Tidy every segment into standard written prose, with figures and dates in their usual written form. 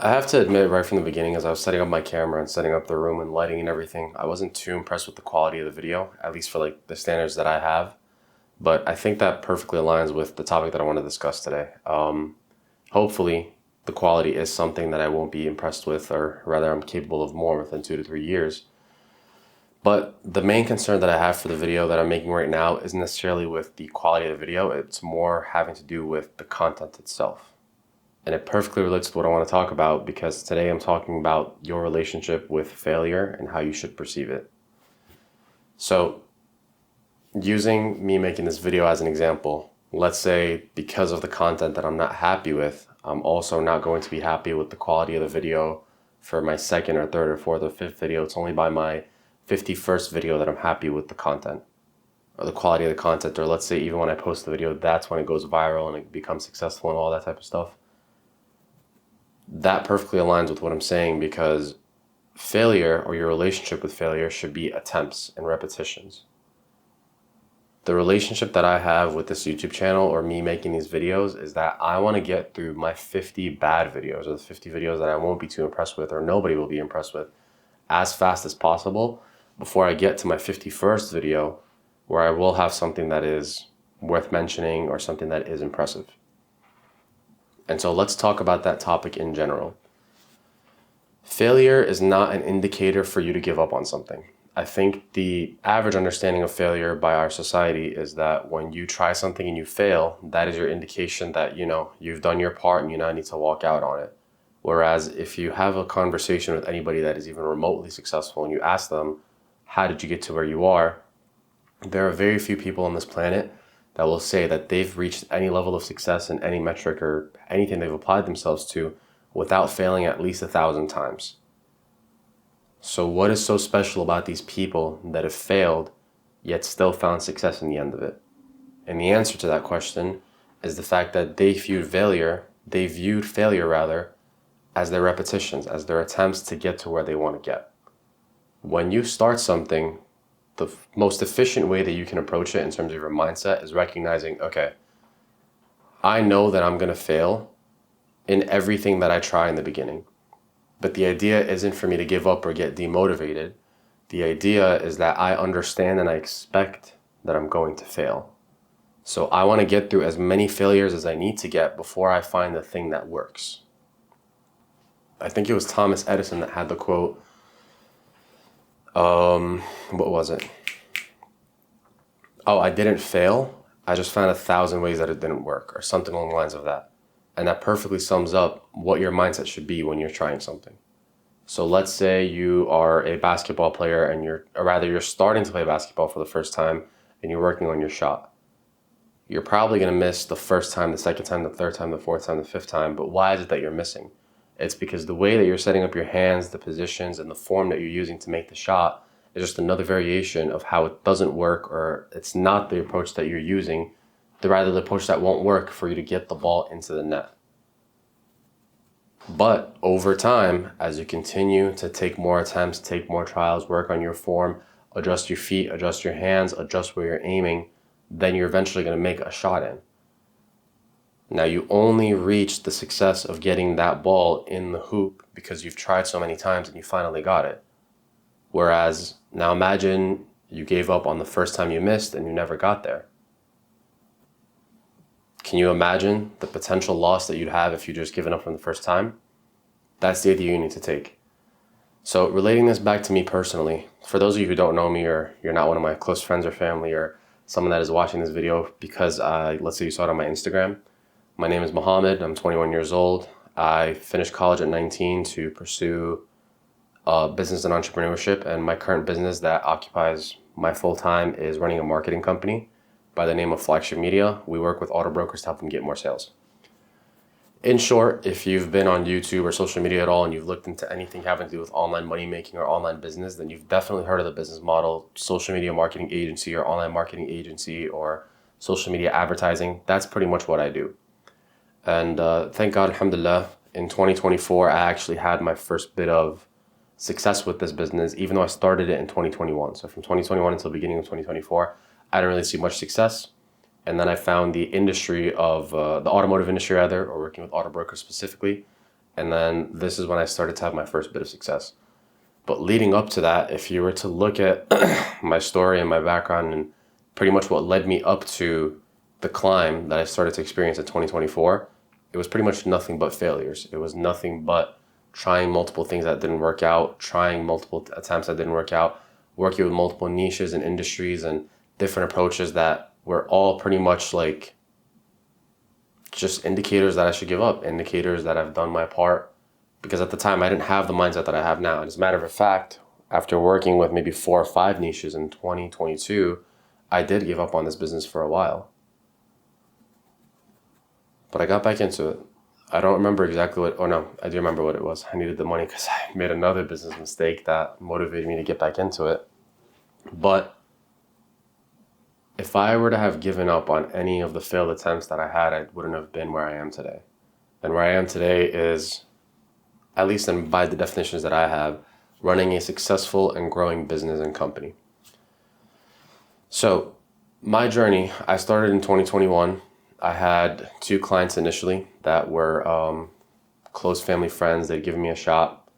I have to admit, right from the beginning, as I was setting up my camera and setting up the room and lighting and everything, I wasn't too impressed with the quality of the video, at least for like the standards that I have. But I think that perfectly aligns with the topic that I want to discuss today. Hopefully, the quality is something that I won't be impressed with, or rather, I'm capable of more within 2 to 3 years. But the main concern that I have for the video that I'm making right now isn't necessarily with the quality of the video, it's more having to do with the content itself. And it perfectly relates to what I want to talk about because today I'm talking about your relationship with failure and how you should perceive it. So, using me making this video as an example, let's say because of the content that I'm not happy with, I'm also not going to be happy with the quality of the video for my second or third or fourth or fifth video. It's only by my 51st video that I'm happy with the content or the quality of the content. Or let's say even when I post the video, that's when it goes viral and it becomes successful and all that type of stuff. That perfectly aligns with what I'm saying because failure or your relationship with failure should be attempts and repetitions. The relationship that I have with this YouTube channel or me making these videos is that I want to get through my 50 bad videos or the 50 videos that I won't be too impressed with or nobody will be impressed with as fast as possible before I get to my 51st video where I will have something that is worth mentioning or something that is impressive. And so let's talk about that topic in general. Failure is not an indicator for you to give up on something. I think the average understanding of failure by our society is that when you try something and you fail, that is your indication that, you've done your part and you now need to walk out on it. Whereas if you have a conversation with anybody that is even remotely successful and you ask them, how did you get to where you are? There are very few people on this planet that will say that they've reached any level of success in any metric or anything they've applied themselves to without failing at least 1,000 times. So what is so special about these people that have failed yet still found success in the end of it? And the answer to that question is the fact that they viewed failure as their repetitions, as their attempts to get to where they want to get. When you start something, the most efficient way that you can approach it in terms of your mindset is recognizing, okay, I know that I'm going to fail in everything that I try in the beginning. But the idea isn't for me to give up or get demotivated. The idea is that I understand and I expect that I'm going to fail. So I want to get through as many failures as I need to get before I find the thing that works. I think it was Thomas Edison that had the quote, what was it? Oh, I didn't fail. I just found 1,000 ways that it didn't work, or something along the lines of that. And that perfectly sums up what your mindset should be when you're trying something. So let's say you are a basketball player and you're starting to play basketball for the first time and you're working on your shot. You're probably going to miss the first time, the second time, the third time, the fourth time, the fifth time. But why is it that you're missing? It's because the way that you're setting up your hands, the positions, and the form that you're using to make the shot is just another variation of how it doesn't work, or it's not the approach that you're using, rather the approach that won't work for you to get the ball into the net. But over time, as you continue to take more attempts, take more trials, work on your form, adjust your feet, adjust your hands, adjust where you're aiming, then you're eventually going to make a shot in. Now you only reach the success of getting that ball in the hoop because you've tried so many times and you finally got it. Whereas now imagine you gave up on the first time you missed and you never got there. Can you imagine the potential loss that you'd have if you just given up from the first time? That's the idea you need to take. So relating this back to me personally, for those of you who don't know me or you're not one of my close friends or family or someone that is watching this video because let's say you saw it on my Instagram, my name is Mohammed. I'm 21 years old. I finished college at 19 to pursue business and entrepreneurship, and my current business that occupies my full time is running a marketing company by the name of Flagship Media. We work with auto brokers to help them get more sales. In short, if you've been on YouTube or social media at all and you've looked into anything having to do with online money making or online business, then you've definitely heard of the business model, social media marketing agency or online marketing agency or social media advertising. That's pretty much what I do. And thank God, alhamdulillah, in 2024, I actually had my first bit of success with this business, even though I started it in 2021. So from 2021 until the beginning of 2024, I didn't really see much success. And then I found the industry of the automotive industry, or working with auto brokers specifically, And then this is when I started to have my first bit of success. But leading up to that, if you were to look at my story and my background and pretty much what led me up to the climb that I started to experience in 2024, it was pretty much nothing but failures. It was nothing but trying multiple things that didn't work out, trying multiple attempts that didn't work out, working with multiple niches and industries and different approaches that were all pretty much like just indicators that I should give up, indicators that I've done my part. Because at the time, I didn't have the mindset that I have now. And as a matter of fact, after working with maybe 4 or 5 niches in 2022, I did give up on this business for a while. But I got back into it. I don't remember exactly what, oh no, I do remember what it was. I needed the money because I made another business mistake that motivated me to get back into it. But if I were to have given up on any of the failed attempts that I had, I wouldn't have been where I am today. And where I am today is, at least by the definitions that I have, running a successful and growing business and company. So my journey, I started in 2021. I had 2 clients initially that were close family friends. They'd given me a shot.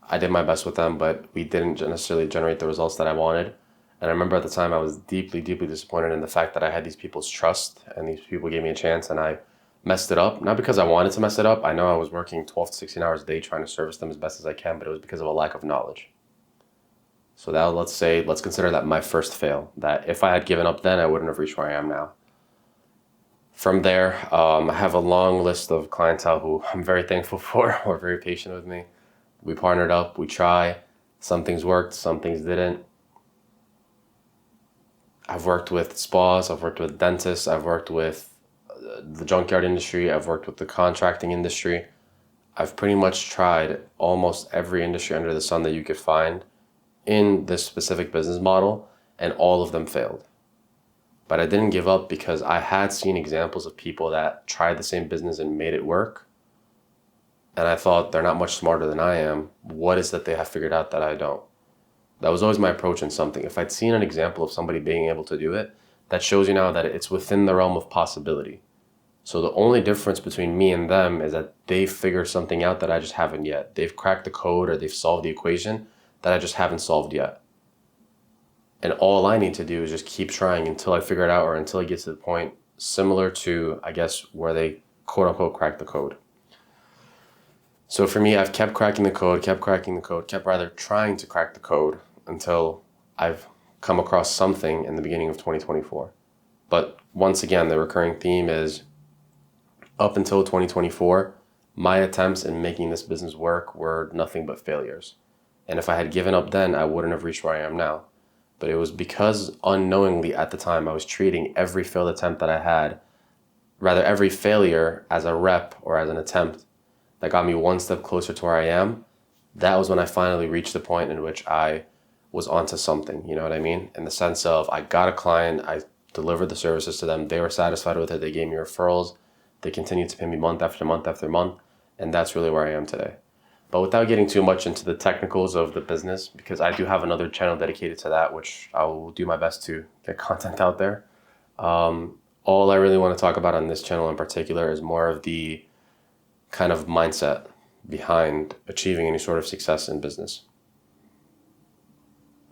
I did my best with them, but we didn't necessarily generate the results that I wanted. And I remember at the time I was deeply, deeply disappointed in the fact that I had these people's trust and these people gave me a chance and I messed it up. Not because I wanted to mess it up. I know I was working 12 to 16 hours a day trying to service them as best as I can, but it was because of a lack of knowledge. So that, let's consider that my first fail, that if I had given up then, I wouldn't have reached where I am now. From there, I have a long list of clientele who I'm very thankful for, who are very patient with me. We partnered up, we try. Some things worked, some things didn't. I've worked with spas, I've worked with dentists, I've worked with the junkyard industry, I've worked with the contracting industry. I've pretty much tried almost every industry under the sun that you could find in this specific business model, and all of them failed. But I didn't give up because I had seen examples of people that tried the same business and made it work. And I thought, they're not much smarter than I am. What is that they have figured out that I don't? That was always my approach in something. If I'd seen an example of somebody being able to do it, that shows you now that it's within the realm of possibility. So the only difference between me and them is that they've figured something out that I just haven't yet. They've cracked the code or they've solved the equation that I just haven't solved yet. And all I need to do is just keep trying until I figure it out or until I get to the point similar to, I guess, where they quote unquote crack the code. So for me, I've kept cracking the code, kept trying to crack the code until I've come across something in the beginning of 2024. But once again, the recurring theme is up until 2024, my attempts in making this business work were nothing but failures. And if I had given up then, I wouldn't have reached where I am now. But it was because unknowingly at the time, I was treating every failed attempt that I had, rather every failure as a rep or as an attempt that got me one step closer to where I am. That was when I finally reached the point in which I was onto something, you know what I mean? In the sense of I got a client, I delivered the services to them, they were satisfied with it, they gave me referrals, they continued to pay me month after month after month, and that's really where I am today. But without getting too much into the technicals of the business, because I do have another channel dedicated to that, which I will do my best to get content out there. All I really want to talk about on this channel in particular is more of the kind of mindset behind achieving any sort of success in business.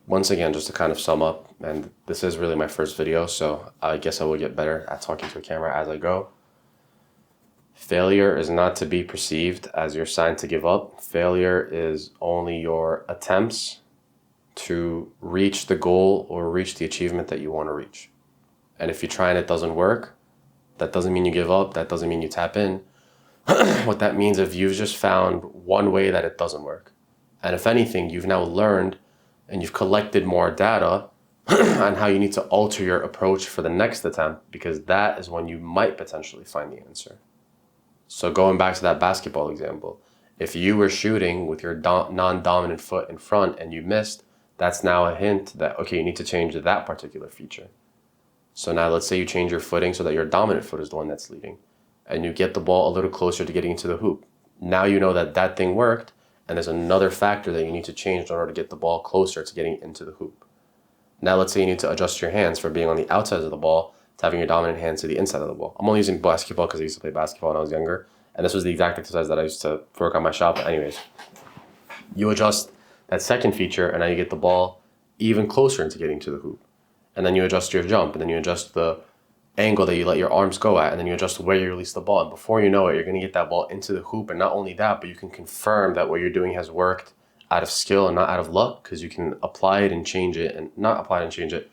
Once again, just to kind of sum up, and this is really my first video, so I guess I will get better at talking to a camera as I go. Failure is not to be perceived as your sign to give up. Failure is only your attempts to reach the goal or reach the achievement that you want to reach. And if you try and it doesn't work, that doesn't mean you give up. That doesn't mean you tap in. What that means is you've just found one way that it doesn't work. And if anything, you've now learned and you've collected more data on how you need to alter your approach for the next attempt, because that is when you might potentially find the answer. So going back to that basketball example, if you were shooting with your non-dominant foot in front and you missed, that's now a hint that, okay, you need to change that particular feature. So now let's say you change your footing so that your dominant foot is the one that's leading, and you get the ball a little closer to getting into the hoop. Now you know that that thing worked, and there's another factor that you need to change in order to get the ball closer to getting into the hoop. Now let's say you need to adjust your hands from being on the outside of the ball to having your dominant hand to the inside of the ball. I'm only using basketball because I used to play basketball when I was younger, And this was the exact exercise that I used to work on my shot. But anyways, you adjust that second feature, and now you get the ball even closer into getting to the hoop. And then you adjust your jump, and then you adjust the angle that you let your arms go at, and then you adjust where you release the ball. And before you know it, you're going to get that ball into the hoop. And not only that, but you can confirm that what you're doing has worked out of skill and not out of luck, because you can apply it and change it, and not apply it and change it,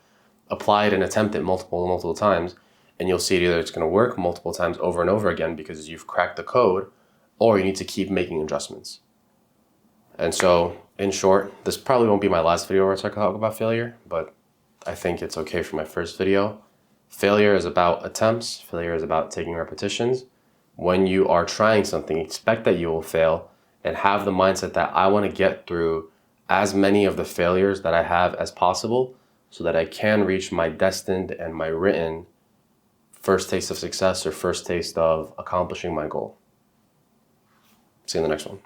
apply it and attempt it multiple times. And you'll see either it's going to work multiple times over and over again because you've cracked the code, or you need to keep making adjustments. And so, in short, this probably won't be my last video where I talk about failure, but I think it's okay for my first video. Failure is about attempts. Failure is about taking repetitions. When you are trying something, expect that you will fail and have the mindset that I want to get through as many of the failures that I have as possible so that I can reach my destined and my written first taste of success or first taste of accomplishing my goal. See you in the next one.